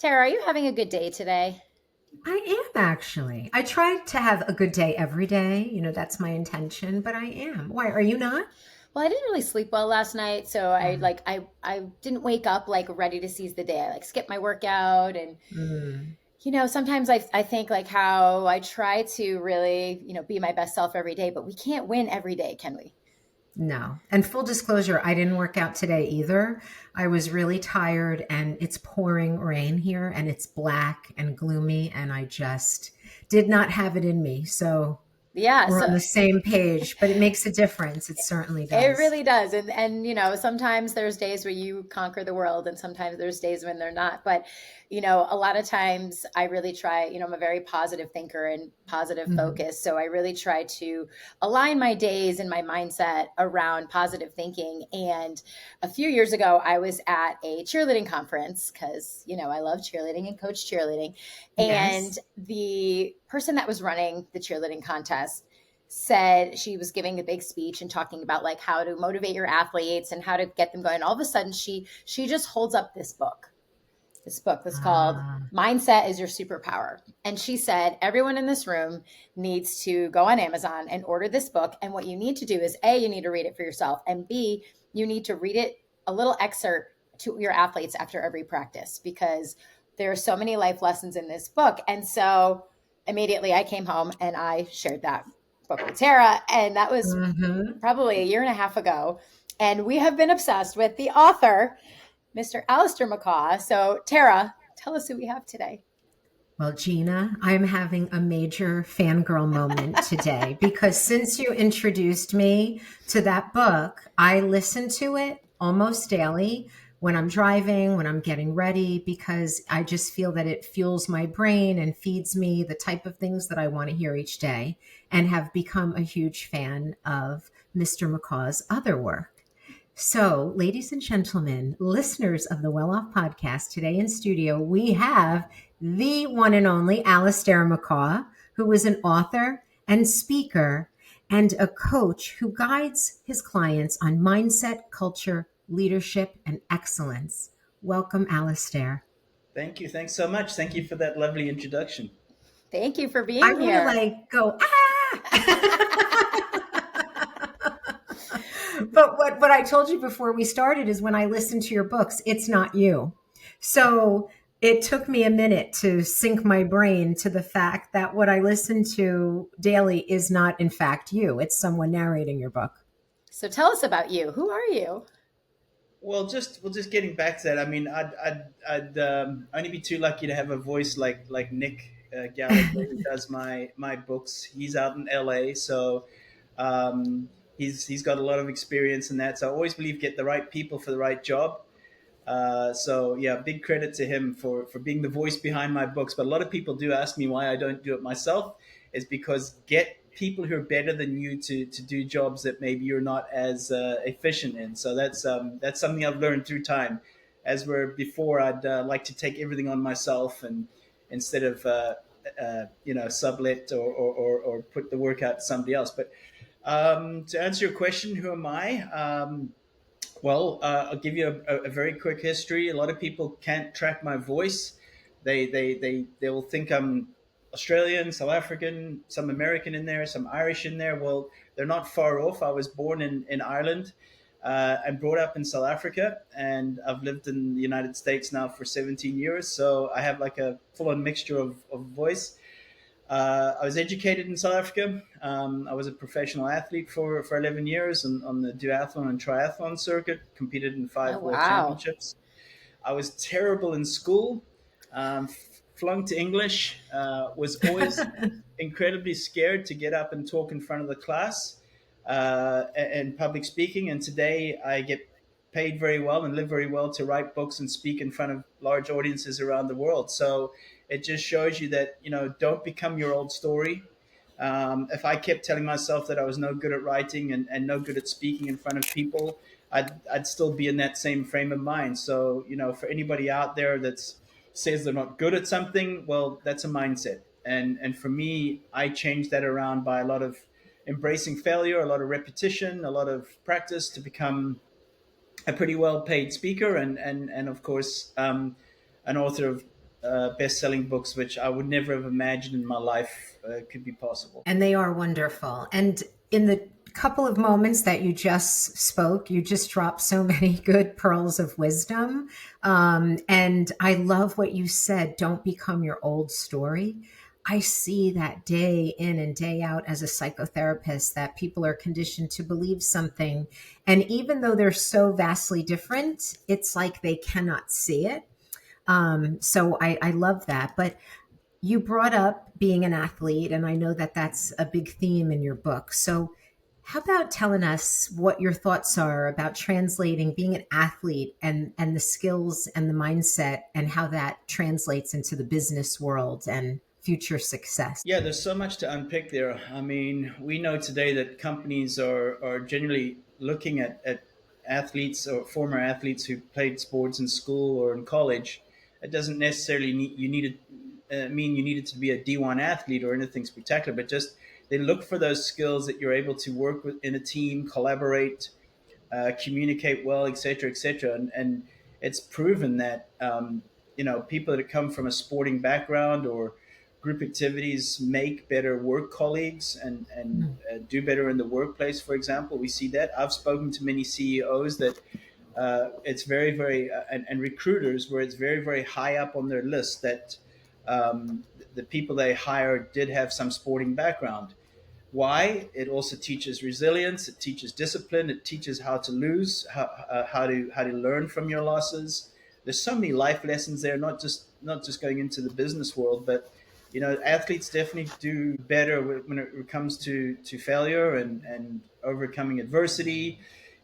Tara, are you having a good day today? I am actually. I try to have a good day every day. That's my intention, but I am. Why are you not? Well, I didn't really sleep well last night, so I Mm. like I didn't wake up like ready to seize the day. I like skipped my workout and Mm. sometimes I think like how I try to really, be my best self every day, but we can't win every day, can we? No. And full disclosure, I didn't work out today either. I was really tired and it's pouring rain here and it's black and gloomy and I just did not have it in me. So Yeah, we're so on the same page, but it makes a difference. It certainly it does. really does. And sometimes there's days where you conquer the world and sometimes there's days when they're not. But, a lot of times I really try, I'm a very positive thinker and positive Mhm. focus. So I really try to align my days and my mindset around positive thinking. And a few years ago, I was at a cheerleading conference because, I love cheerleading and coach cheerleading. And Yes. the person that was running the cheerleading contest said she was giving a big speech and talking about like how to motivate your athletes and how to get them going. All of a sudden she just holds up this book that's called Ah. Mindset Is Your Superpower. And she said, everyone in this room needs to go on Amazon and order this book. And what you need to do is A, you need to read it for yourself. And B, you need to read it a little excerpt to your athletes after every practice because there are so many life lessons in this book. And so immediately I came home and I shared that book with Tara. And that was Mhm. probably a year and a half ago. And we have been obsessed with the author, Mr. Allistair McCaw. So, Tara, tell us who we have today. Well, Gina, I'm having a major fangirl moment today because since you introduced me to that book, I listen to it almost daily when I'm driving, when I'm getting ready, because I just feel that it fuels my brain and feeds me the type of things that I want to hear each day, and have become a huge fan of Mr. McCaw's other work. So, ladies and gentlemen, listeners of the Well Off podcast, today in studio, we have the one and only Allistair McCaw, who is an author and speaker and a coach who guides his clients on mindset, culture, leadership, and excellence. Welcome, Allistair. Thank you. Thanks so much. Thank you for that lovely introduction. Thank you for I being want to here. like go, but what I told you before we started is when I listen to your books, it's not you. So it took me a minute to sink my brain to the fact that what I listen to daily is not, in fact, you. It's someone narrating your book. So, tell us about you. Who are you? Well, just getting back to that. I mean, I'd only be too lucky to have a voice like Nick Gallagher, who does my books. He's out in LA, so he's got a lot of experience in that. So I always believe get the right people for the right job. So yeah, big credit to him for being the voice behind my books. But a lot of people do ask me why I don't do it myself. Is because get people who are better than you to do jobs that maybe you're not as efficient in. So that's something I've learned through time. As where before I'd like to take everything on myself and instead of sublet or put the work out to somebody else. But to answer your question, who am I? I'll give you a very quick history. A lot of people can't track my voice. They will think I'm Australian, South African, some American in there, some Irish in there. Well, they're not far off. I was born in Ireland and brought up in South Africa, and I've lived in the United States now for 17 years. So I have like a full-on mixture of voice. I was educated in South Africa. I was a professional athlete for 11 years on the duathlon and triathlon circuit, competed in Oh, five world wow. championships. I was terrible in school, flunked English, was always incredibly scared to get up and talk in front of the class and public speaking. And today I get paid very well and live very well to write books and speak in front of large audiences around the world. So it just shows you that, don't become your old story. If I kept telling myself that I was no good at writing and no good at speaking in front of people, I'd still be in that same frame of mind. So, for anybody out there that says they're not good at something, well, that's a mindset. And for me, I changed that around by a lot of embracing failure, a lot of repetition, a lot of practice to become a pretty well paid speaker and of course, an author of best-selling books, which I would never have imagined in my life could be possible. And they are wonderful. And in the couple of moments that you just spoke, you just dropped so many good pearls of wisdom. And I love what you said, don't become your old story. I see that day in and day out as a psychotherapist that people are conditioned to believe something. And even though they're so vastly different, it's like they cannot see it. So I love that. But you brought up being an athlete, and I know that that's a big theme in your book. So, how about telling us what your thoughts are about translating being an athlete and the skills and the mindset and how that translates into the business world and future success? Yeah, there's so much to unpick there. I mean, we know today that companies are generally looking at athletes or former athletes who played sports in school or in college. It doesn't necessarily mean you needed to be a D1 athlete or anything spectacular, but just they look for those skills that you're able to work with in a team, collaborate, communicate well, et cetera. And it's proven that people that come from a sporting background or group activities make better work colleagues and do better in the workplace. For example, we see that. I've spoken to many CEOs that it's very, very and recruiters where it's very, very high up on their list that the people they hire did have some sporting background. Why? It also teaches resilience. It teaches discipline. It teaches how to lose, how to learn from your losses. There's so many life lessons there. Not just going into the business world, but athletes definitely do better when it comes to failure and overcoming adversity.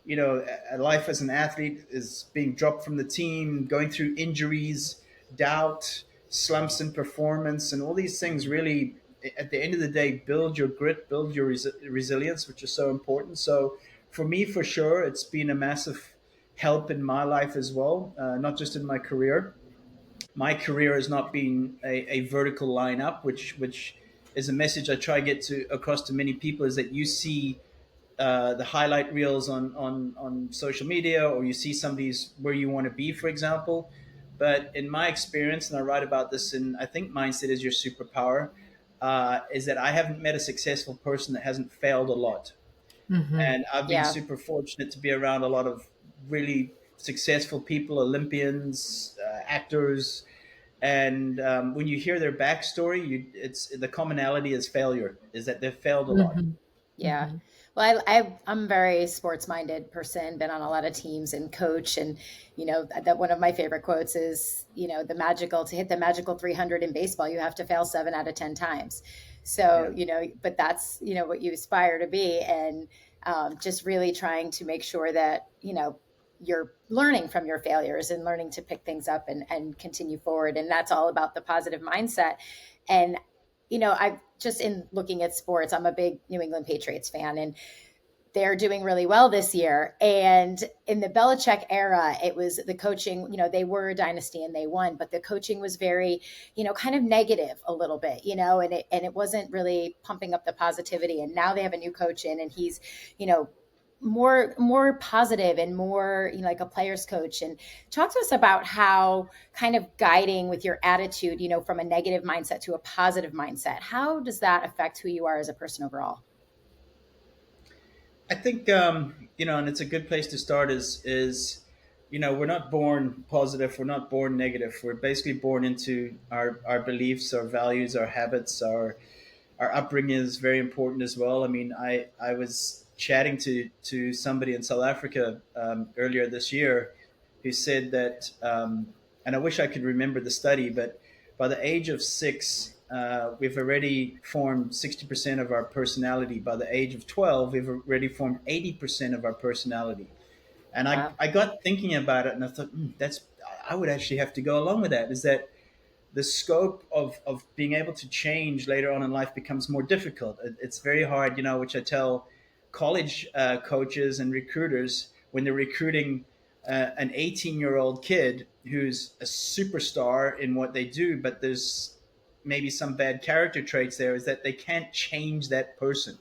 A life as an athlete is being dropped from the team, going through injuries, doubt, slumps in performance, and all these things really at the end of the day build your grit, build your resilience, which is so important. So for me, for sure, it's been a massive help in my life as well, not just in my career. My career has not been a vertical line up, which is a message I try to get to across to many people, is that you see the highlight reels on social media, or you see somebody's where you want to be, for example. But in my experience, and I write about this in, I think, Mindset Is Your Superpower, is that I haven't met a successful person that hasn't failed a lot. Mm-hmm. And I've been Yeah. super fortunate to be around a lot of really successful people, Olympians, actors. And when you hear their backstory, it's the commonality is failure, is that they've failed a lot. Mm-hmm. Yeah. Mm-hmm. Well, I'm a very sports minded person, been on a lot of teams and coach. And, that one of my favorite quotes is, to hit the magical 300 in baseball, you have to fail 7 out of 10 times. So, Yeah. but that's, what you aspire to be. And just really trying to make sure that, you're learning from your failures and learning to pick things up and continue forward. And that's all about the positive mindset. And I just in looking at sports, I'm a big New England Patriots fan, and they're doing really well this year. And in the Belichick era, it was the coaching, they were a dynasty and they won, but the coaching was very, kind of negative a little bit, and it wasn't really pumping up the positivity. And now they have a new coach in, and he's, more positive and more, like a player's coach. And talk to us about how kind of guiding with your attitude, from a negative mindset to a positive mindset, how does that affect who you are as a person overall? I think and it's a good place to start. Is we're not born positive, we're not born negative. We're basically born into our beliefs, our values, our habits, our upbringing is very important as well. I mean, I was chatting to somebody in South Africa earlier this year who said that, and I wish I could remember the study, but by the age of 6, we've already formed 60% of our personality. By the age of 12, we've already formed 80% of our personality. And I, Wow. I got thinking about it, and I thought, I would actually have to go along with that. Is that the scope of being able to change later on in life becomes more difficult. It's very hard, which I tell college coaches and recruiters when they're recruiting an 18-year-old kid who's a superstar in what they do, but there's maybe some bad character traits there, is that they can't change that person.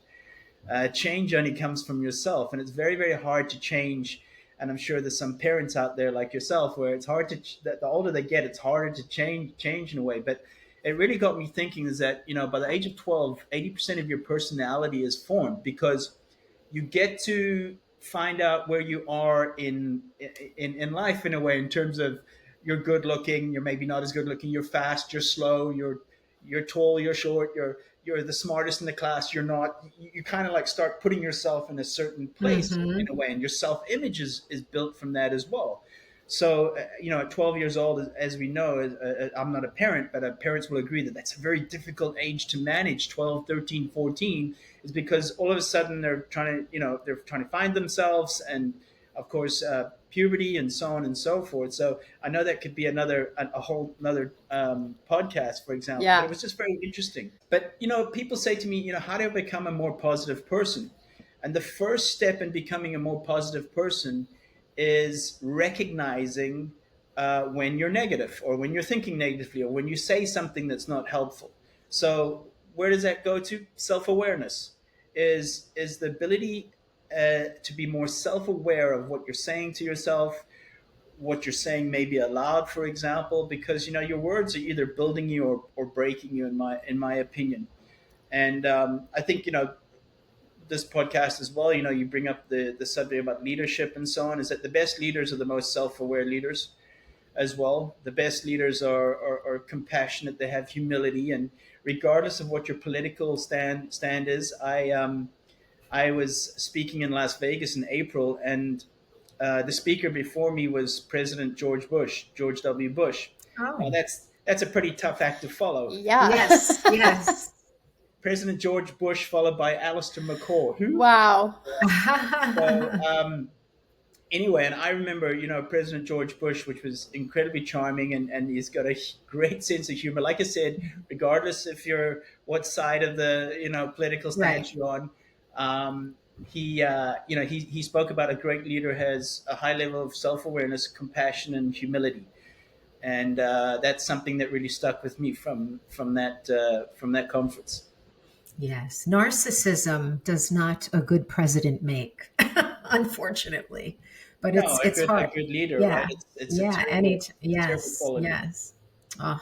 Change only comes from yourself, and it's very, very hard to change and I'm sure there's some parents out there like yourself where it's hard to the older they get, it's harder to change in a way. But it really got me thinking is that by the age of 12, 80% of your personality is formed because you get to find out where you are in life in a way, in terms of you're good looking, you're maybe not as good looking, you're fast, you're slow, you're tall, you're short, you're the smartest in the class, you're not. You kind of like start putting yourself in a certain place in Hmm. a way, and your self image is built from that as well. So at 12 years old, as we know, I'm not a parent, but parents will agree that that's a very difficult age to manage. 12, 13, 14 is because all of a sudden they're trying to find themselves, and of course puberty and so on and so forth. So I know that could be a whole another podcast, for example, but Yeah. it was just very interesting. But people say to me, how do I become a more positive person? And the first step in becoming a more positive person is recognizing when you're negative, or when you're thinking negatively, or when you say something that's not helpful. So where does that go to? Self-awareness is the ability to be more self-aware of what you're saying to yourself, what you're saying maybe aloud, for example, because your words are either building you or breaking you, in my opinion. And I think this podcast as well, you bring up the subject about leadership and so on, is that the best leaders are the most self-aware leaders as well. The best leaders are compassionate, they have humility, and regardless of what your political stand is. I was speaking in Las Vegas in April, and the speaker before me was President George W. Bush. Now Oh, that's a pretty tough act to follow. Yeah. yes, yes. President George Bush, followed by Allistair McCaw. Who? Wow. So anyway, and I remember, President George Bush, which was incredibly charming, and he's got a great sense of humor. Like I said, regardless if you're what side of the political Right. stance you're on, he spoke about a great leader has a high level of self awareness, compassion, and humility, and that's something that really stuck with me from that conference. Yes. Narcissism does not a good president make, unfortunately. But No, a it's good a hard. good leader, right? Yeah. It's a Yeah. terrible Yes. quality. Yes. Oh.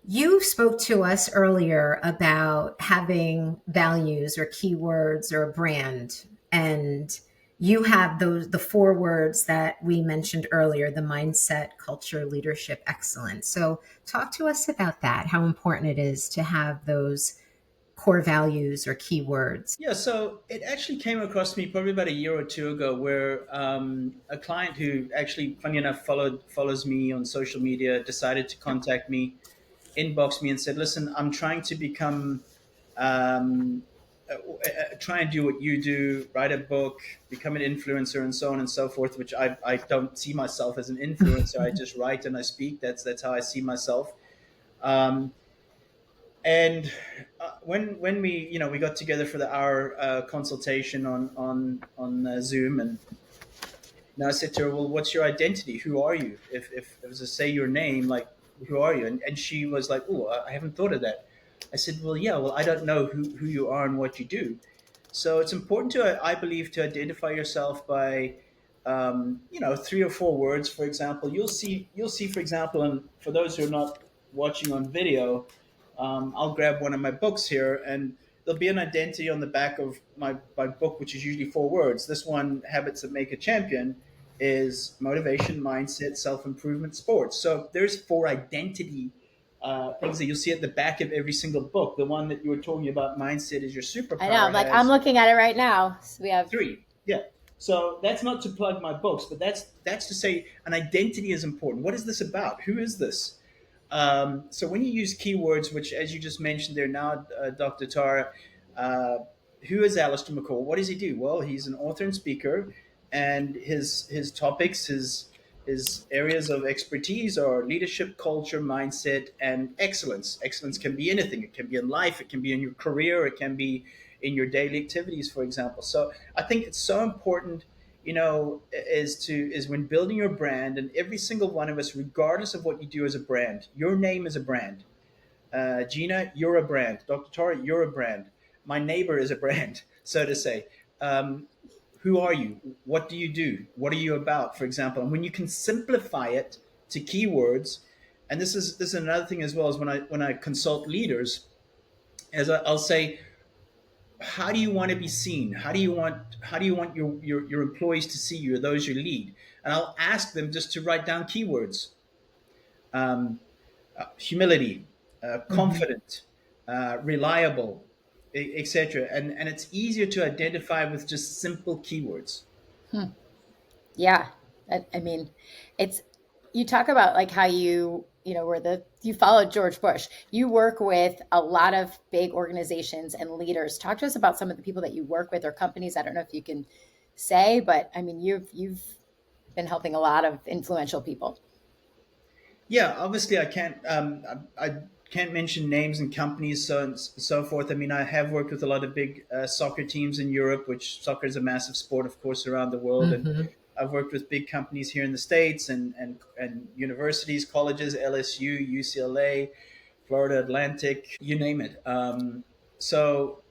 You spoke to us earlier about having values or keywords or a brand, and you have the four words that we mentioned earlier: the mindset, culture, leadership, excellence. So, talk to us about that, how important it is to have those core values or keywords. Yeah, so it actually came across me probably about a year or two ago, where a client who actually, funny enough, follows me on social media decided to contact me, inbox me, and said, "Listen, I'm trying to become, try and do what you do, write a book, become an influencer, and so on and so forth." Which I don't see myself as an influencer. I just write and I speak. That's how I see myself. Um, and when we got together for the hour consultation on Zoom, and I said to her, "Well, what's your identity? Who are you? If it was to say your name, like, who are you?" And she was like, "Oh, I haven't thought of that." I said, "Well, yeah, well, I don't know who you are and what you do." So it's important I believe, to identify yourself by three or four words. For example, you'll see, for example, and for those who are not watching on video, I'll grab one of my books here, and there'll be an identity on the back of my book, which is usually four words. This one, Habits That Make a Champion, is motivation, mindset, self improvement, sports. So there's four identity things that you'll see at the back of every single book. The one that you were talking about, Mindset Is Your I know. Superpower, I'm has looking at it right now. So we have, three. Yeah. So that's not to plug my books, but that's to say an identity is important. What is this about? Who is this? So when you use keywords, which, as you just mentioned there now, Dr. Tara, uh, who is Alistair McCaw? What does he do? Well, he's an author and speaker, and his topics, his areas of expertise are leadership, culture, mindset, and excellence. Excellence can be anything. It can be in life. It can be in your career. It can be in your daily activities, for example. So I think it's so important, is when building your brand, and every single one of us, regardless of what you do as a brand, your name is a brand. Gina, you're a brand. Dr. Tara, you're a brand. My neighbor is a brand, so to say. Um, Who are you? What do you do? What are you about, for example? And when you can simplify it to keywords, and this is another thing as well, as when I consult leaders, I'll say, how do you want to be seen? How do you want your employees to see you, or those you lead? And I'll ask them just to write down keywords: humility, Mm-hmm. confident, reliable, etc. And it's easier to identify with just simple keywords. Yeah. I mean, it's, you talk about like how you followed George Bush. You work with a lot of big organizations and leaders. Talk to us about some of the people that you work with or companies. I don't know if you can say, but I mean, you've been helping a lot of influential people. Yeah, obviously I can't mention names and companies, so forth. I mean, I have worked with a lot of big soccer teams in Europe, which soccer is a massive sport, of course, around the world. And Mm-hmm. I've worked with big companies here in the States, and universities, colleges: LSU, UCLA, Florida Atlantic, you name it. So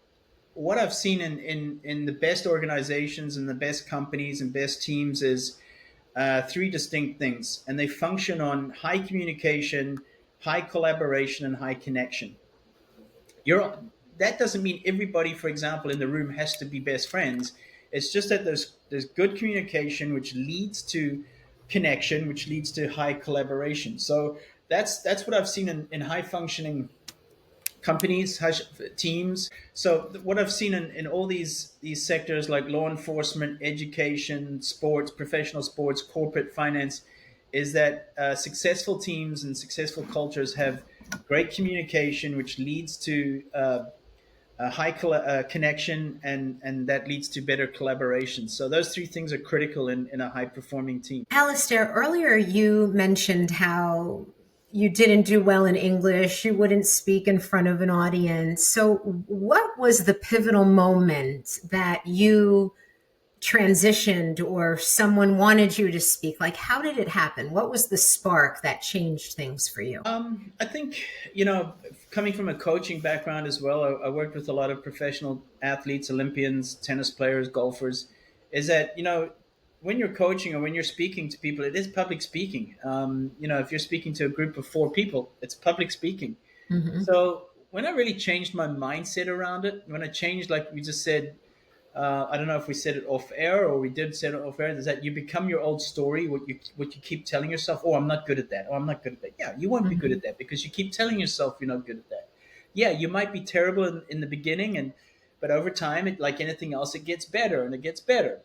what I've seen in the best organizations and the best companies and best teams is three distinct things, and they function on high communication, high collaboration, and high connection. You're That doesn't mean everybody, for example, in the room has to be best friends. It's just that there's good communication, which leads to connection, which leads to high collaboration. So that's what I've seen in high functioning companies, teams. So what I've seen in all these sectors, like law enforcement, education, sports, professional sports, corporate finance, is that successful teams and successful cultures have great communication, which leads to a high connection, and that leads to better collaboration. So those three things are critical in a high performing team. Alistair, earlier you mentioned how you didn't do well in English, you wouldn't speak in front of an audience. So, what was the pivotal moment that you transitioned or someone wanted you to speak? Like, how did it happen? What was the spark that changed things for you? I think, coming from a coaching background as well, I worked with a lot of professional athletes, Olympians, tennis players, golfers. Is that, when you're coaching or when you're speaking to people, it is public speaking. If you're speaking to a group of four people, it's public speaking. Mm-hmm. So when I really changed my mindset around it, when I changed, like we just said, I don't know if we said it off air or we did say it off air, is that you become your old story, what you keep telling yourself. Oh, I'm not good at that. Oh, I'm not good at that. Yeah, you won't be good Mm-hmm. at that because you keep telling yourself you're not good at that. Yeah, you might be terrible in the beginning, but over time, like anything else, it gets better and it gets better.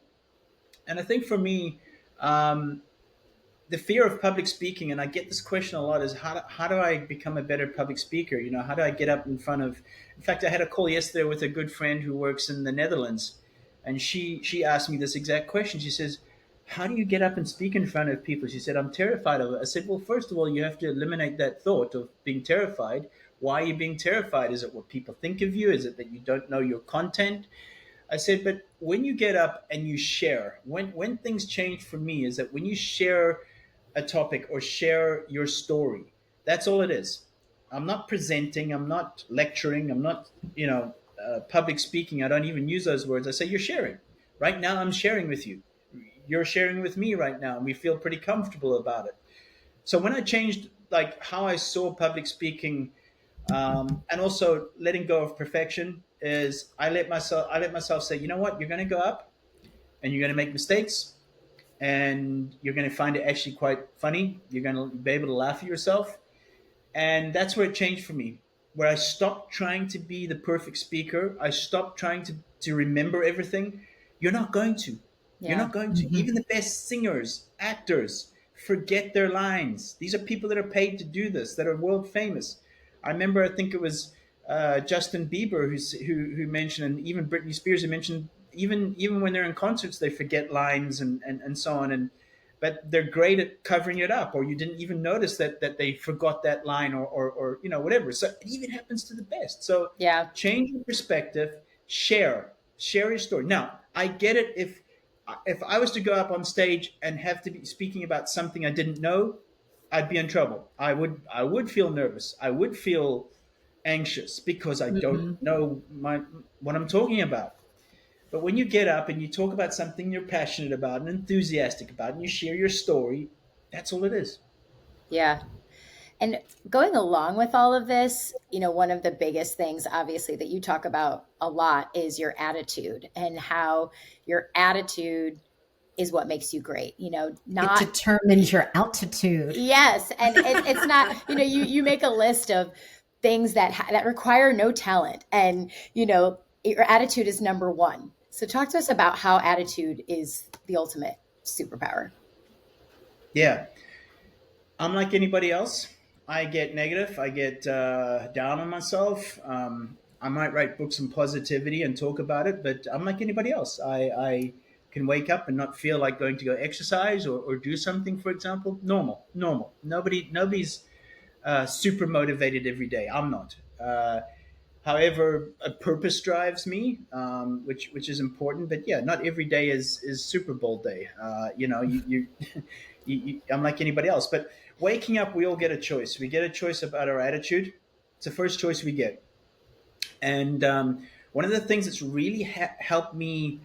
And I think for me, um, the fear of public speaking, and I get this question a lot, is how do I become a better public speaker? How do I get up in front of? In fact, I had a call yesterday with a good friend who works in the Netherlands, and she asked me this exact question. She says, "How do you get up and speak in front of people?" She said, "I'm terrified of it." I said, "Well, first of all, you have to eliminate that thought of being terrified. Why are you being terrified? Is it what people think of you? Is it that you don't know your content?" I said, "But when you get up and you share, when things change for me is that when you share a topic or share your story. That's all it is. I'm not presenting. I'm not lecturing. I'm not, public speaking. I don't even use those words. I say you're sharing. Right now, I'm sharing with you. You're sharing with me right now, and we feel pretty comfortable about it. So when I changed like how I saw public speaking, and also letting go of perfection, is I let myself say, you know what, you're going to go up and you're going to make mistakes and you're going to find it actually quite funny. You're going to be able to laugh at yourself. And that's where it changed for me, where I stopped trying to be the perfect speaker. I stopped trying to remember everything. You're not going to. You're Yeah. not going to. Mm-hmm. Even the best singers, actors, forget their lines. These are people that are paid to do this, that are world famous. I remember, I think it was Justin Bieber who mentioned, and even Britney Spears who mentioned, even when they're in concerts, they forget lines and so on. And but they're great at covering it up, or you didn't even notice that they forgot that line, or whatever. So it even happens to the best. So Yeah. change your perspective, share your story. Now I get it, if I was to go up on stage and have to be speaking about something I didn't know, I'd be in trouble. I would feel nervous. I would feel anxious because I don't Mm-hmm. know what I'm talking about. But when you get up and you talk about something you're passionate about and enthusiastic about, and you share your story, that's all it is. Yeah. And going along with all of this, one of the biggest things, obviously, that you talk about a lot is your attitude, and how your attitude is what makes you great. It Not determines your altitude. Yes, and it's not. You make a list of things that require no talent, and your attitude is number one. So talk to us about how attitude is the ultimate superpower. Yeah. I'm like anybody else. I get negative. I get down on myself. I might write books on positivity and talk about it, but I'm like anybody else. I can wake up and not feel like going to go exercise or do something, for example. Normal. Nobody's super motivated every day. I'm not. However, a purpose drives me, which is important. But yeah, not every day is Super Bowl day. I'm like anybody else. But waking up, we all get a choice. We get a choice about our attitude. It's the first choice we get. And one of the things that's really helped me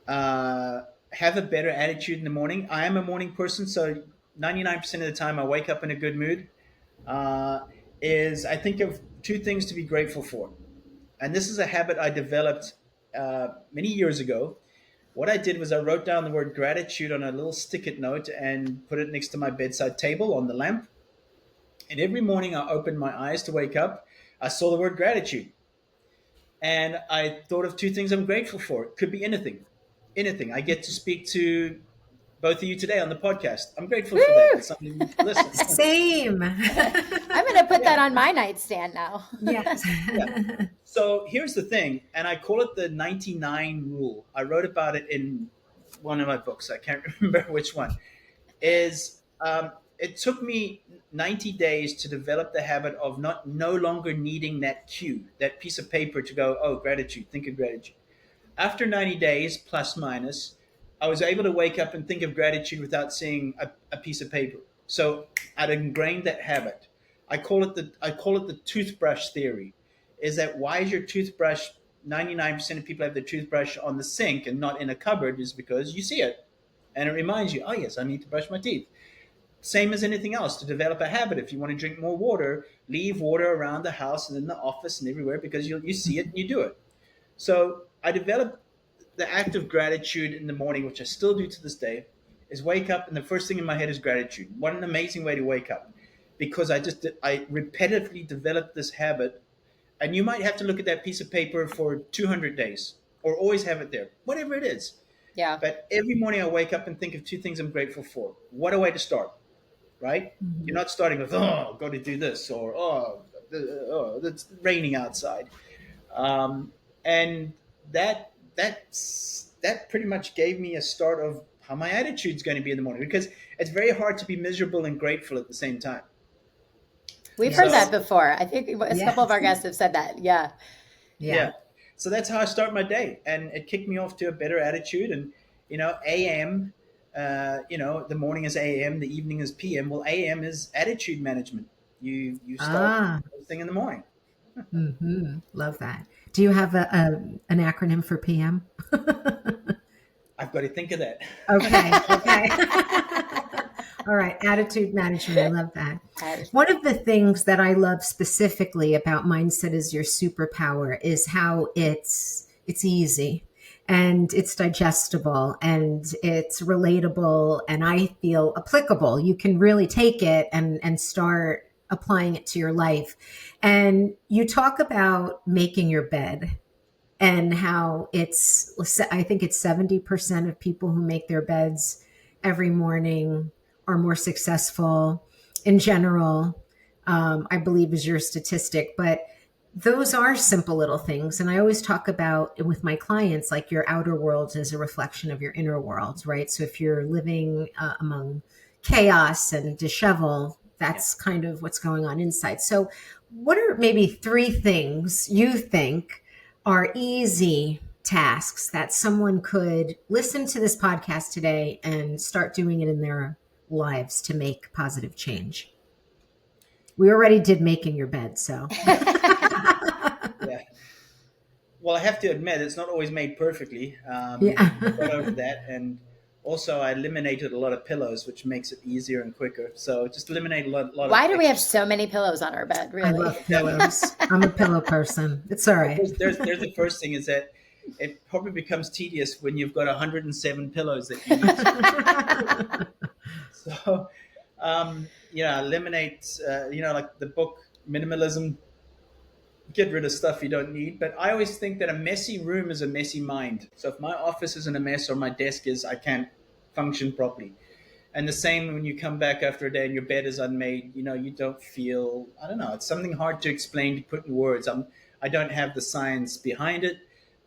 have a better attitude in the morning. I am a morning person, so 99% of the time I wake up in a good mood. Uh, is I think of two things to be grateful for. And this is a habit I developed many years ago. What I did was I wrote down the word gratitude on a little stick-it note and put it next to my bedside table on the lamp. And every morning I opened my eyes to wake up, I saw the word gratitude. And I thought of two things I'm grateful for. It could be anything. Anything. I get to speak to both of you today on the podcast. I'm grateful for that. It's something you can listen. Same. I'm going to put that on my nightstand now. Yes. Yeah. So here's the thing, and I call it the 99 rule. I wrote about it in one of my books. I can't remember which one. It took me 90 days to develop the habit of no longer needing that cue, that piece of paper to go, oh, gratitude, think of gratitude. After 90 days, plus minus, I was able to wake up and think of gratitude without seeing a piece of paper. So I'd ingrained that habit. I call it the toothbrush theory. Is that why is your toothbrush? 99% of people have their toothbrush on the sink and not in a cupboard is because you see it, and it reminds you, oh yes, I need to brush my teeth. Same as anything else. To develop a habit, if you want to drink more water, leave water around the house and in the office and everywhere because you see it and you do it. So I developed the act of gratitude in the morning, which I still do to this day, is wake up and the first thing in my head is gratitude. What an amazing way to wake up, because I repetitively developed this habit. And you might have to look at that piece of paper for 200 days or always have it there, whatever it is. Yeah. But every morning I wake up and think of two things I'm grateful for. What a way to start, right? Mm-hmm. You're not starting with, oh, I've got to do this, or oh, it's raining outside. And that pretty much gave me a start of how my attitude's going to be in the morning, because it's very hard to be miserable and grateful at the same time. We've heard that before. I think a couple of our guests have said that. Yeah. So that's how I start my day, and it kicked me off to a better attitude. And AM, the morning is AM, the evening is PM. Well, AM is attitude management. You start first thing in the morning. Mm-hmm. Love that. Do you have an acronym for PM? I've got to think of that. Okay. All right. Attitude management. I love that. One of the things that I love specifically about Mindset Is Your Superpower is how it's easy and it's digestible and it's relatable, and I feel applicable. You can really take it and start applying it to your life. And you talk about making your bed and how I think it's 70% of people who make their beds every morning are more successful in general, I believe is your statistic. But those are simple little things. And I always talk about with my clients, like your outer world is a reflection of your inner world, right? So if you're living among chaos and dishevel, that's kind of what's going on inside. So what are maybe 3 things you think are easy tasks that someone could listen to this podcast today and start doing it in their lives to make positive change? We already did making your bed, so. well, I have to admit, it's not always made perfectly. Yeah. I got over that, and also I eliminated a lot of pillows, which makes it easier and quicker. So just eliminate a lot of Why do we have extra. so many pillows on our bed? I Really? love pillows. I'm a pillow person. It's all right. There's the first thing is that it probably becomes tedious when you've got 107 pillows that you need to. So, eliminate, like the book Minimalism, get rid of stuff you don't need. But I always think that a messy room is a messy mind. So if my office isn't a mess or my desk is, I can't function properly. And the same when you come back after a day and your bed is unmade, you don't feel, I don't know, it's something hard to explain, to put in words. I don't have the science behind it.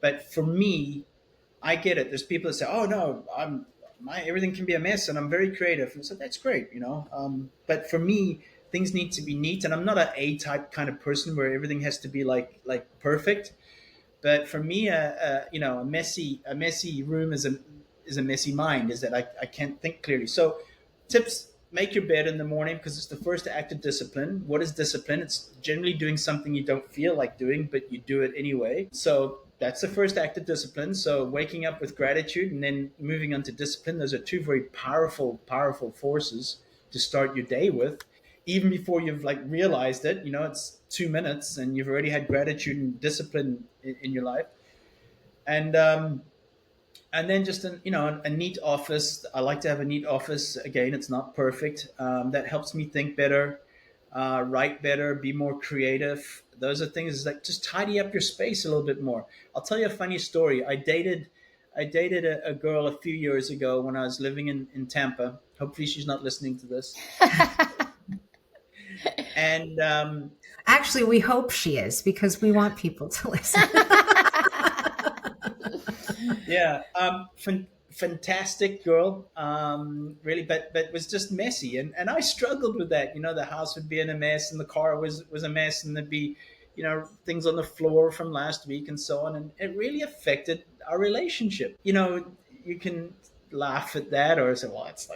But for me, I get it. There's people that say, "Oh no, my everything can be a mess, and I'm very creative." And so that's great. But for me, things need to be neat, and I'm not an A-type kind of person where everything has to be like perfect. But for me, a messy room is a messy mind. Is that I can't think clearly. So, tips: make your bed in the morning because it's the first act of discipline. What is discipline? It's generally doing something you don't feel like doing, but you do it anyway. So that's the first act of discipline. So waking up with gratitude and then moving on to discipline. Those are two very powerful, powerful forces to start your day with. Even before you've realized it, it's 2 minutes and you've already had gratitude and discipline in your life. And then just a neat office. I like to have a neat office. Again, it's not perfect. That helps me think better, write better, be more creative. Those are things like just tidy up your space a little bit more. I'll tell you a funny story. I dated a girl a few years ago when I was living in Tampa. Hopefully she's not listening to this. And Actually, we hope she is because we want people to listen. yeah, fantastic girl, really, but was just messy, and I struggled with that. The house would be in a mess, and the car was a mess, and there'd be, things on the floor from last week, and so on, and it really affected our relationship. You can laugh at that or say, well, that's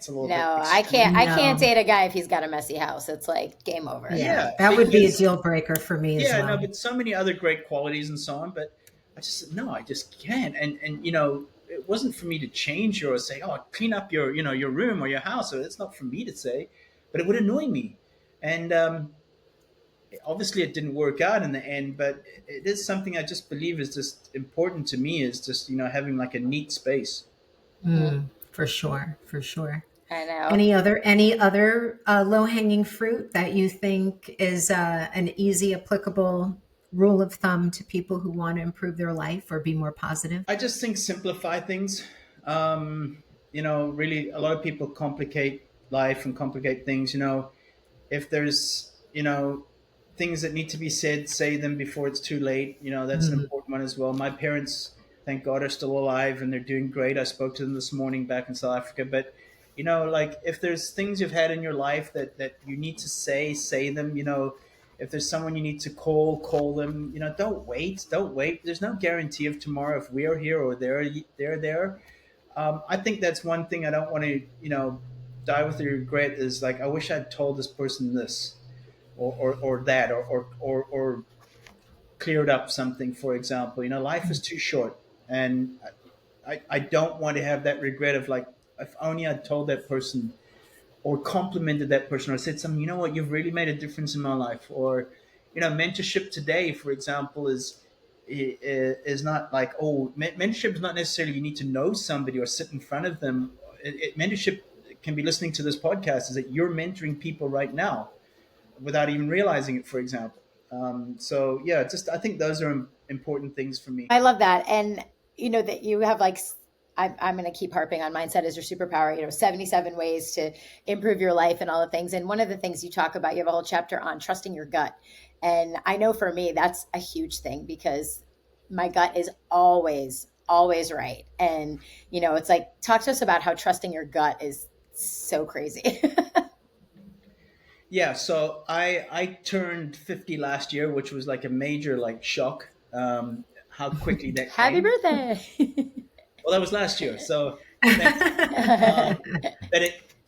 a little bit No, I extreme. can't. I can't No. date a guy if he's got a messy house. It's like game over. Yeah, Yeah, that would be a because deal breaker for me as yeah, no, well. but so many other great qualities and so on. But I just can't. And it wasn't for me to change or say, oh, clean up your room or your house. So it's not for me to say, but it would annoy me. And obviously, it didn't work out in the end. But it is something I just believe is just important to me. Is just having like a neat space. For sure, for sure. I know. Any other low hanging fruit that you think is an easy applicable rule of thumb to people who want to improve their life or be more positive? I just think simplify things. Really, a lot of people complicate life and complicate things. If there's things that need to be said, say them before it's too late. That's an important one as well. My parents, thank God, are still alive and they're doing great. I spoke to them this morning back in South Africa. But like if there's things you've had in your life that you need to say them. If there's someone you need to call them. Don't wait. There's no guarantee of tomorrow if we are here or they're there. I think that's one thing I don't want to die with the regret is like I wish I'd told this person this or that or cleared up something, for example. Life is too short, and I don't want to have that regret of like if only I'd told that person or complimented that person or said something. You know what, you've really made a difference in my life. Or mentorship today, for example, is not like, oh, mentorship is not necessarily you need to know somebody or sit in front of them. Mentorship can be listening to this podcast, is that you're mentoring people right now without even realizing it, for example. So yeah, just I think those are important things for me. I love that. And that you have I'm going to keep harping on mindset is your superpower, 77 ways to improve your life and all the things. And one of the things you talk about, you have a whole chapter on trusting your gut. And I know for me, that's a huge thing because my gut is always, always right. And, it's like, talk to us about how trusting your gut is so crazy. Yeah, so I turned 50 last year, which was like a major shock. How quickly that Happy came. birthday. Well, that was last year, so thanks. But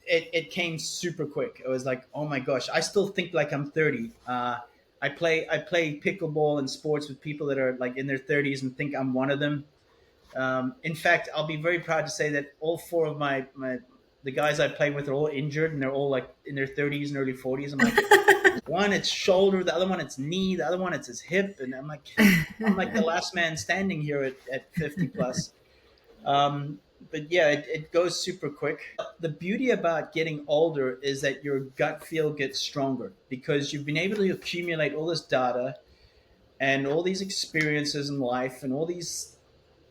it came super quick. It was like, oh my gosh, I still think like I'm 30. I I play pickleball and sports with people that are like in their 30s and think I'm one of them. In fact, I'll be very proud to say that all four of my the guys I play with are all injured, and they're all like in their 30s and early 40s. I'm like, one it's shoulder, the other one it's knee, the other one it's his hip, and I'm like the last man standing here at 50 plus. But yeah, it goes super quick. The beauty about getting older is that your gut feel gets stronger because you've been able to accumulate all this data and all these experiences in life and all these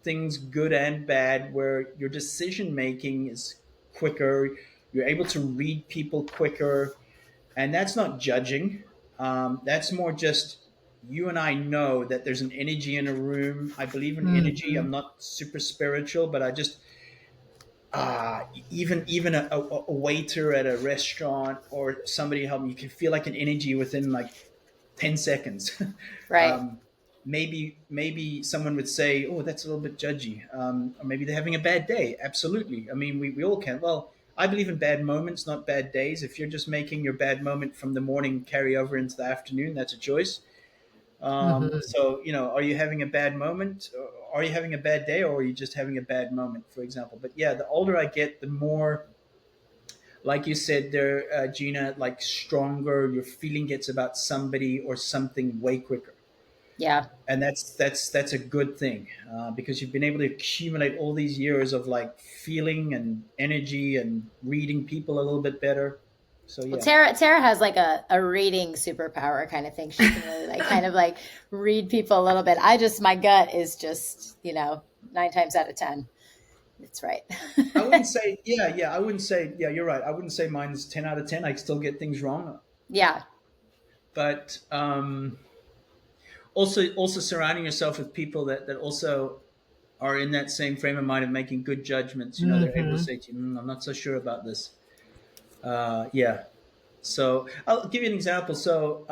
things, good and bad, where your decision making is quicker. You're able to read people quicker, and that's not judging. That's more just you and I know that there's an energy in a room. I believe in energy. Mhm. I'm not super spiritual, but I just even a waiter at a restaurant or somebody help me, you can feel like an energy within like 10 seconds. Right. um, maybe someone would say, oh, that's a little bit judgy, or maybe they're having a bad day. Absolutely. I mean, we all can. Well, I believe in bad moments, not bad days. If you're just making your bad moment from the morning carry over into the afternoon, that's a choice. Mhm. So, are you having a bad moment? Or are you having a bad day, or are you just having a bad moment, for example? But yeah, the older I get, the more, like you said there, Gina, like stronger your feeling gets about somebody or something way quicker. Yeah. And that's a good thing, because you've been able to accumulate all these years of like feeling and energy and reading people a little bit better. So Well, yeah. Tara has like a reading superpower kind of thing. She can really like kind of like read people a little bit. My gut is just, 9 times out of 10. It's right. I wouldn't say, I wouldn't say, yeah, you're right. I wouldn't say mine's 10 out of 10. I still get things wrong. Yeah. But also surrounding yourself with people that also are in that same frame of mind of making good judgments. They're able to Mhm. say to you, I'm not so sure about this. Yeah. So I'll give you an example. So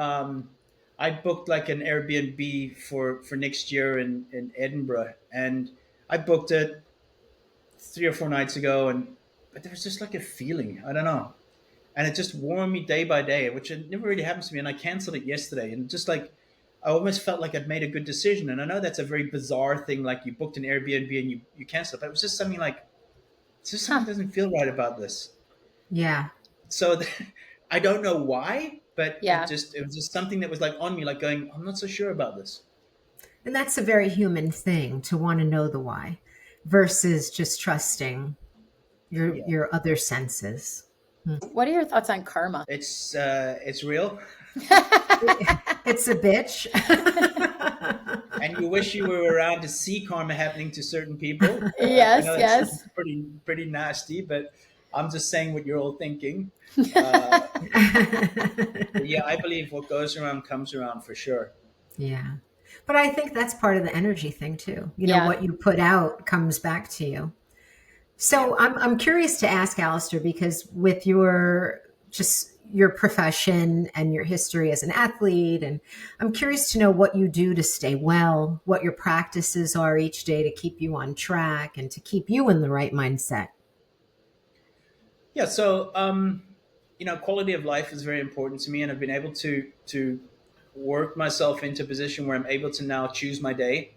I booked like an Airbnb for next year in Edinburgh, and I booked it 3 or 4 nights ago, and but there was just like a feeling. I don't know, and it just warmed me day by day, which it never really happens to me. And I canceled it yesterday, and just like I almost felt like I'd made a good decision. And I know that's a very bizarre thing, like you booked an Airbnb and you cancel it, but it was just something like, it's just something Huh. doesn't feel right about this. Yeah. So I don't know why, but Yeah. it was just something that was like on me, like going, I'm not so sure about this. And that's a very human thing to want to know the why versus just trusting your Yeah, your other senses. What are your thoughts on karma? it's real, It's a bitch. and you wish you were around to see karma happening to certain people. I Yes, know that sounds yes. pretty nasty, but I'm just saying what you're all thinking. Uh, but yeah, I believe what goes around comes around for sure. Yeah. But I think that's part of the energy thing too. Yeah. What you put out comes back to you. Yeah. So I'm curious to ask Alistair, because with your profession and your history as an athlete, and I'm curious to know what you do to stay well, what your practices are each day to keep you on track and to keep you in the right mindset. Yeah. So, quality of life is very important to me, and I've been able to work myself into a position where I'm able to now choose my day.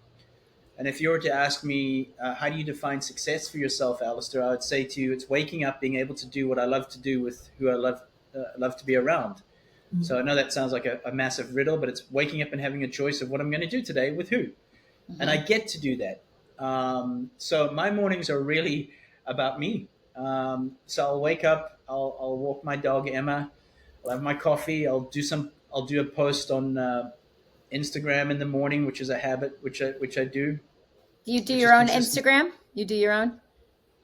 And if you were to ask me, how do you define success for yourself, Alistair, I would say to you, it's waking up, being able to do what I love to do with who I love to be around. So I know that sounds like a massive riddle, but it's waking up and having a choice of what I'm going to do today with who, and I Hmm. get to do that. So my mornings are really about me. So I'll wake up, I'll walk my dog Emma, I'll have my coffee, I'll do a post on Instagram in the morning, which is a habit which I do, You do which is your own consistent. Instagram? You do your own?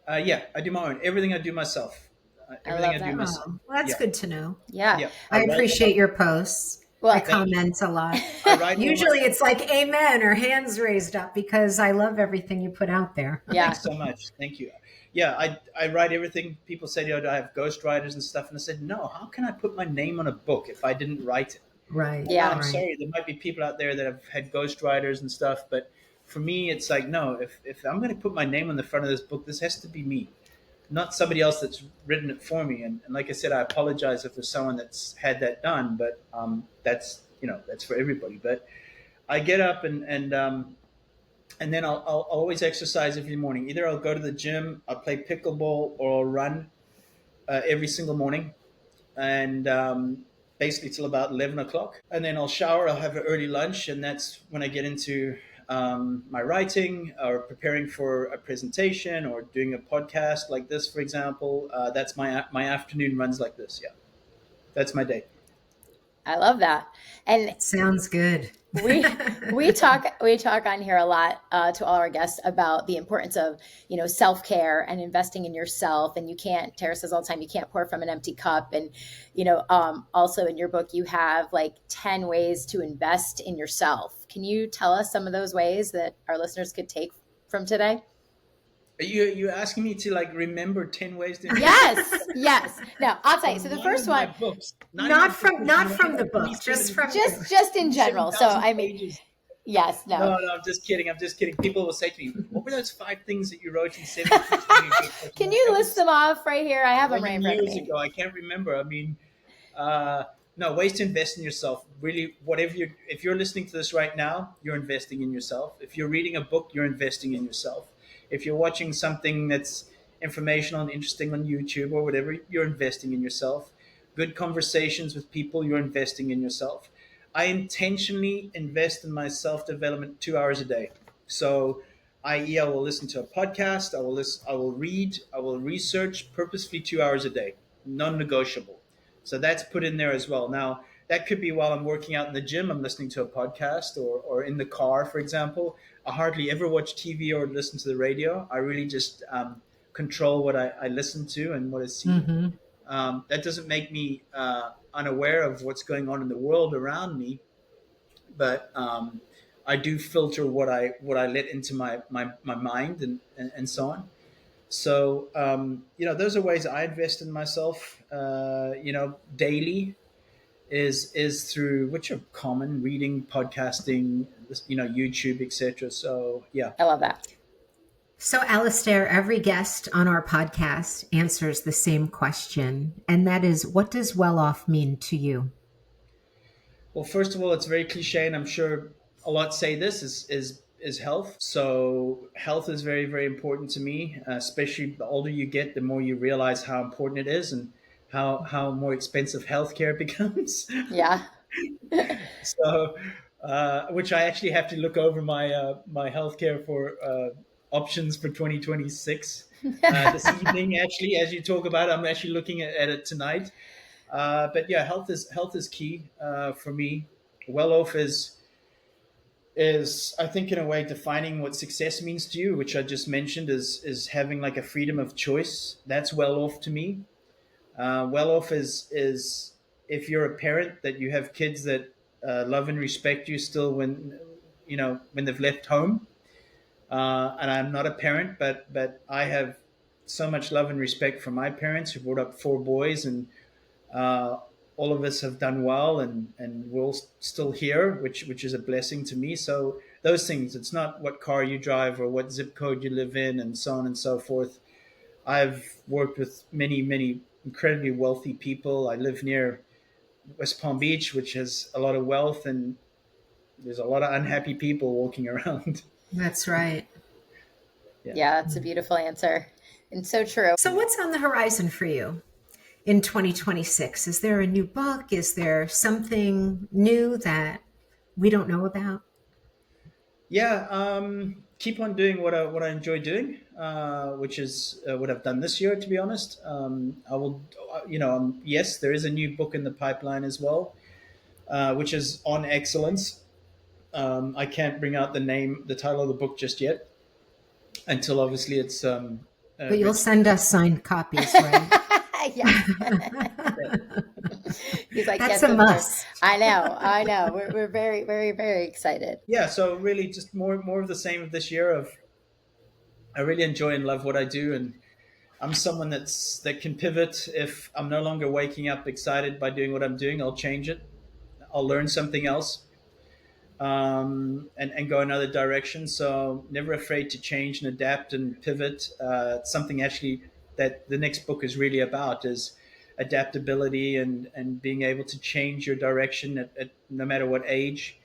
Yeah, I do my own. Everything I do myself. I Everything love I do that. myself. Oh, well, that's Yeah, good to know. Yeah. yeah. I appreciate your posts. I Well, Thank you. comment a lot. I write all my. Usually it's like amen or hands raised up because I love everything you put out there. yeah. Thanks so much. Thank you. Yeah, I write everything. People say, do I have ghostwriters and stuff? And I said, no. How can I put my name on a book if I didn't write it? Right, And now Yeah. I'm right. sorry, there might be people out there that have had ghostwriters and stuff, but for me, it's like, no. If I'm going to put my name on the front of this book, this has to be me, not somebody else that's written it for me. And like I said, I apologize if there's someone that's had that done, but that's for everybody. But I get up and then I'll always exercise every morning. Either I'll go to the gym, I'll play pickleball, or I'll run every single morning, and basically till about 11 o'clock. And then I'll shower. I'll have an early lunch, and that's when I get into my writing or preparing for a presentation or doing a podcast like this, for example. That's my afternoon runs like this. Yeah, that's my day. I love that. And Sounds good. we talk on here a lot to all our guests about the importance of self-care and investing in yourself. And Tara says all the time, you can't pour from an empty cup. And also in your book you have like 10 ways to invest in yourself. Can you tell us some of those ways that our listeners could take from today? Are you asking me to like remember 10 ways to invest? Yes. No, I'll tell you. So the first one, books, Not from the book, just in general. So I mean, pages. yes, No, I'm just kidding. People will say to me, "What were those 5 things that you wrote in 70 pages?" Can you list them off right here? I have them right in front of years me. ago. I can't remember. I mean, no, ways to invest in yourself. Really, if you're listening to this right now, you're investing in yourself. If you're reading a book, you're investing in yourself. If you're watching something that's informational and interesting on YouTube or whatever, you're investing in yourself. Good conversations with people, you're investing in yourself. I intentionally invest in my self-development 2 hours a day. So, i.e., I will listen to a podcast, I will read, I will research purposefully 2 hours a day, non-negotiable. So that's put in there as well. Now, that could be while I'm working out in the gym, I'm listening to a podcast, or in the car, for example. I hardly ever watch TV or listen to the radio. I really just control what I listen to and what I see. That doesn't make me unaware of what's going on in the world around me, but I do filter what I let into my mind and so on. So those are ways I invest in myself. Daily is through, which are common, reading, podcasting, YouTube, etc. So yeah, I love that. So, Allistair, every guest on our podcast answers the same question, and that is, what does well off mean to you? Well, first of all, it's very cliche, and I'm sure a lot say this is health. So health is very, very important to me, especially the older you get, the more you realize how important it is and how more expensive healthcare becomes. Yeah. So, which I actually have to look over my healthcare for options for 2026 this evening. Actually, as you talk about it, I'm actually looking at it tonight. But yeah, health is key for me. Well off is I think in a way defining what success means to you, which I just mentioned is having like a freedom of choice. That's well off to me. Well off is if you're a parent, that you have kids that love and respect you still when they've left home. And I'm not a parent, but I have so much love and respect for my parents who brought up 4 boys, and all of us have done well, and we're all still here, which is a blessing to me. So those things, it's not what car you drive or what zip code you live in and so on and so forth. I've worked with many, many incredibly wealthy people. I live near West Palm Beach, which has a lot of wealth, and there's a lot of unhappy people walking around. That's right. Yeah, that's a beautiful answer. And so true. So what's on the horizon for you in 2026? Is there a new book? Is there something new that we don't know about? Yeah, keep on doing what I enjoy doing, which is what I've done this year. To be honest, I will. Yes, there is a new book in the pipeline as well, which is on excellence. I can't bring out the title of the book just yet, until obviously it's. But you'll send us signed copies, right? Yeah. He's like, that's a must. I know. We're very, very, very excited. Yeah. So really, just more of the same of this year. I really enjoy and love what I do, and I'm someone that can pivot. If I'm no longer waking up excited by doing what I'm doing, I'll change it. I'll learn something else, and go another direction. So never afraid to change and adapt and pivot. Something actually that the next book is really about is adaptability and being able to change your direction at no matter what age.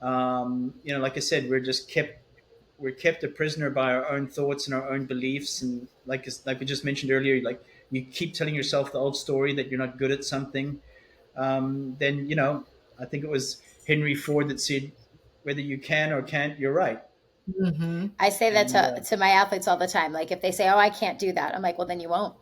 Like I said, we're kept a prisoner by our own thoughts and our own beliefs, and like we just mentioned earlier, like you keep telling yourself the old story that you're not good at something. Then I think it was Henry Ford that said, "Whether you can or can't, you're right." Hmm. I say that And to my athletes all the time. Like if they say, "Oh, I can't do that," I'm like, "Well, then you won't."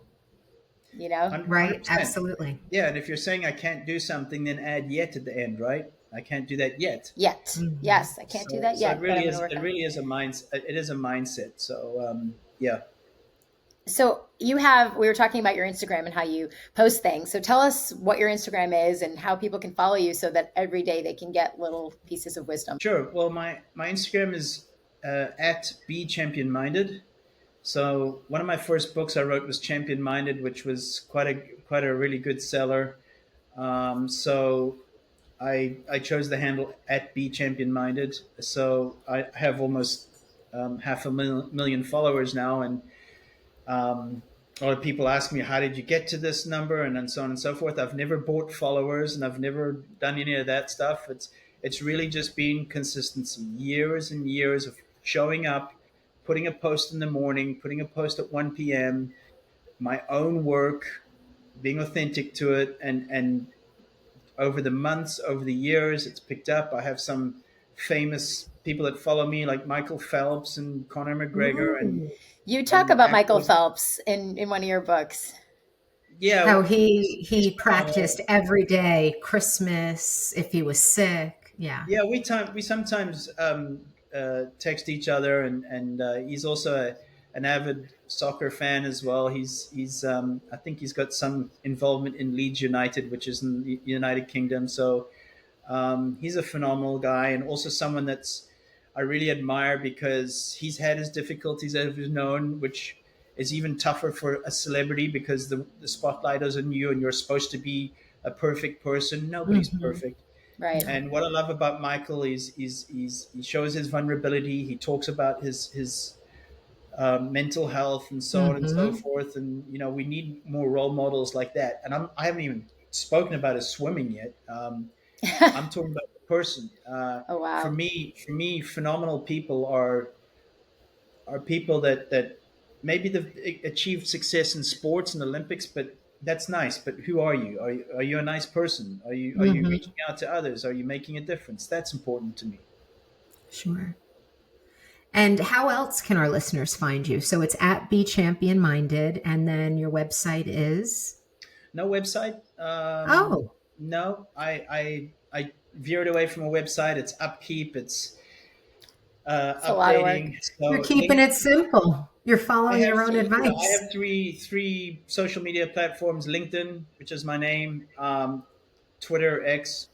You know? 100%. Absolutely. Yeah, and if you're saying I can't do something, then add yet at the end, right? I can't do that yet. Yet, Hmm. yes, I can't do So that so yet, but I'm going to work it on it. really is a mindset. It is a mindset. So yeah. So we were talking about your Instagram and how you post things. So tell us what your Instagram is and how people can follow you so that every day they can get little pieces of wisdom. Sure. Well, my Instagram is at be champion minded. So one of my first books I wrote was Champion Minded, which was quite a really good seller. So I chose the handle at be champion minded. So I have almost half a million followers now, and a lot of people ask me, how did you get to this number, and so on and so forth. I've never bought followers, and I've never done any of that stuff. It's really just been consistency, years and years of showing up, putting a post in the morning, putting a post at 1 p.m., my own work, being authentic to it, and over the months, over the years, it's picked up. I have some famous people that follow me, like Michael Phelps and Conor McGregor, Ooh. You talk and about Michael actors. Phelps in one of your books. Yeah, How he's he phenomenal. practiced every day, Christmas, if he was sick. Yeah. Yeah, we sometimes text each other, and he's also an avid soccer fan as well. He's I think he's got some involvement in Leeds United, which is in the United Kingdom. So he's a phenomenal guy, and also someone that's I really admire because he's had his difficulties as we've known, which is even tougher for a celebrity because the spotlight is on you, and you're supposed to be a perfect person. Nobody's Hmm. perfect. Right. And what I love about Michael is he shows his vulnerability. He talks about his mental health and so on and so Hmm. forth. And we need more role models like that. And I haven't even spoken about his swimming yet. I'm talking about the person. Oh, wow. For me, phenomenal people are people that maybe they've achieved success in sports and Olympics, but that's nice. But who are you? Are you a nice person? Are you Hmm. reaching out to others? Are you making a difference? That's important to me. Sure. And how else can our listeners find you? So it's at Be Champion Minded, and then your website is. No website. Oh, No, I veered away from a website. It's upkeep. It's It's a lot of work. updating. you're So keeping it simple. You're I following have your own I advice. have three social media platforms: LinkedIn, which is my name, Twitter, X,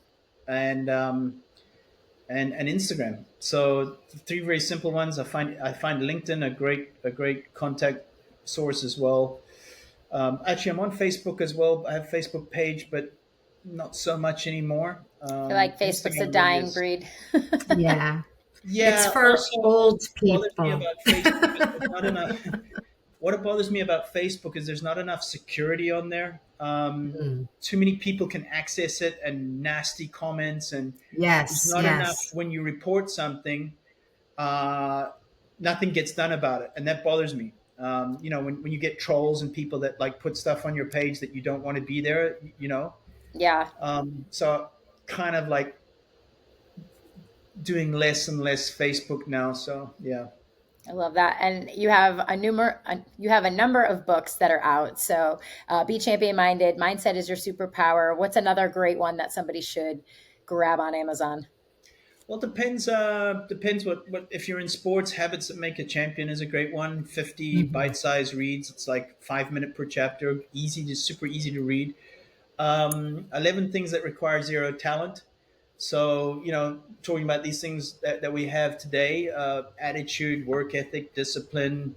and and Instagram. So three very simple ones. I find LinkedIn a great contact source as well. Actually, I'm on Facebook as well. I have a Facebook page, but not so much anymore. I feel like Facebook's a Instagram really dying is. breed. Yeah. It's Yeah. for Also old bothers me people. about Facebook is there's not enough. What bothers me about Facebook is there's not enough security on there. Mm. Too many people can access it, and nasty comments, and there's Yes, not enough yes. when you report something. Uh, Nothing gets done about it, and that bothers me. When you get trolls and people that like put stuff on your page that you don't want to be there. Yeah, So kind of like doing less and less Facebook now. So yeah. I love that. And you have a number of books that are out. So, Be Champion Minded, Mindset Is Your Superpower. What's another great one that somebody should grab on Amazon? Well, it depends. Depends what if you're in sports. Habits that make a champion is a great one. 50 Hmm. bite-sized reads. It's like 5 minute per chapter. Super easy to read. 11 things that require zero talent. So talking about these things that we have today: attitude, work ethic, discipline,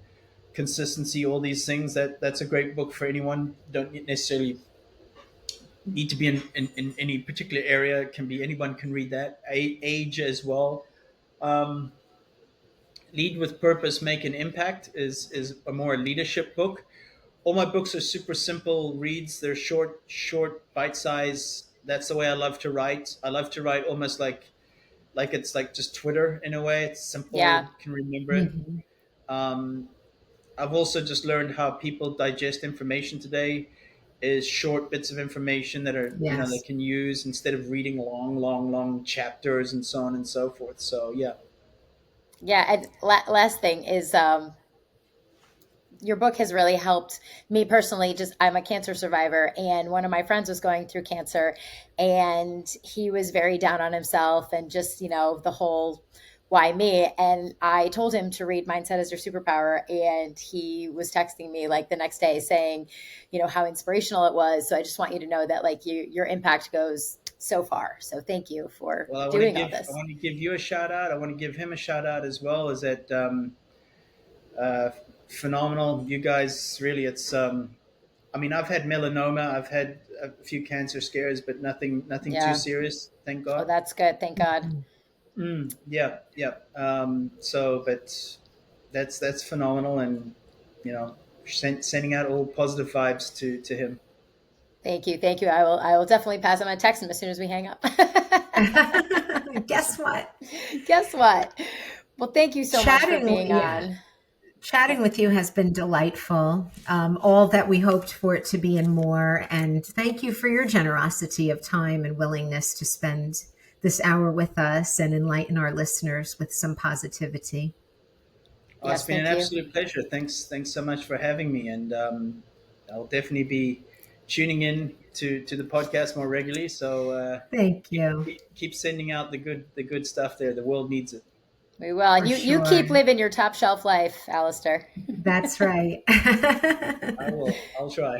consistency. All these things. That's a great book for anyone. Don't necessarily need to be in any particular area. It can be anyone can read that. Age as well. Um, Lead with Purpose, Make an Impact is a more leadership book. all my books are super simple reads. They're short, bite size. That's the way I love to write. I love to write almost like it's like just Twitter in a way. It's Yeah. simple, can remember it. Hmm. Um, I've also just learned how people digest information today is short bits of information that are, they Yes. can use instead of reading long chapters and so on and so forth. So yeah. Yeah. And last thing is, your book has really helped me personally. Just, I'm a cancer survivor, and one of my friends was going through cancer, and he was very down on himself, and just, the whole why me. And I told him to read Mindset Is Your Superpower, and he was texting me like the next day saying, how inspirational it was. So I just want you to know that, like, your impact goes so far. So thank you for Well, doing all I this. want to give you a shout out. I want to give him a shout out as well. Is that uh, phenomenal? You guys really, it's. I mean, I've had melanoma. I've had a few cancer scares, but nothing too Yeah. serious. Thank Oh, God. that's good. Thank God. Yeah, yeah. So, but that's phenomenal, and sending out all positive vibes to him. Thank you. Thank you. I will definitely pass him a text him as soon as we hang up. Guess what? Guess what? Well, thank you so much for Chatting, being yeah. on. Chatting with you has been delightful. All that we hoped for it to be and more. And thank you for your generosity of time and willingness to spend this hour with us and enlighten our listeners with some positivity. Oh, it's Yes, been an thank you. absolute pleasure. Thanks so much for having me, and I'll definitely be tuning in to the podcast more regularly. So Thank you. keep sending out the good stuff there. The world needs it. We will. And For you keep sure. living your top shelf life, Allistair. That's right. I will. I'll try.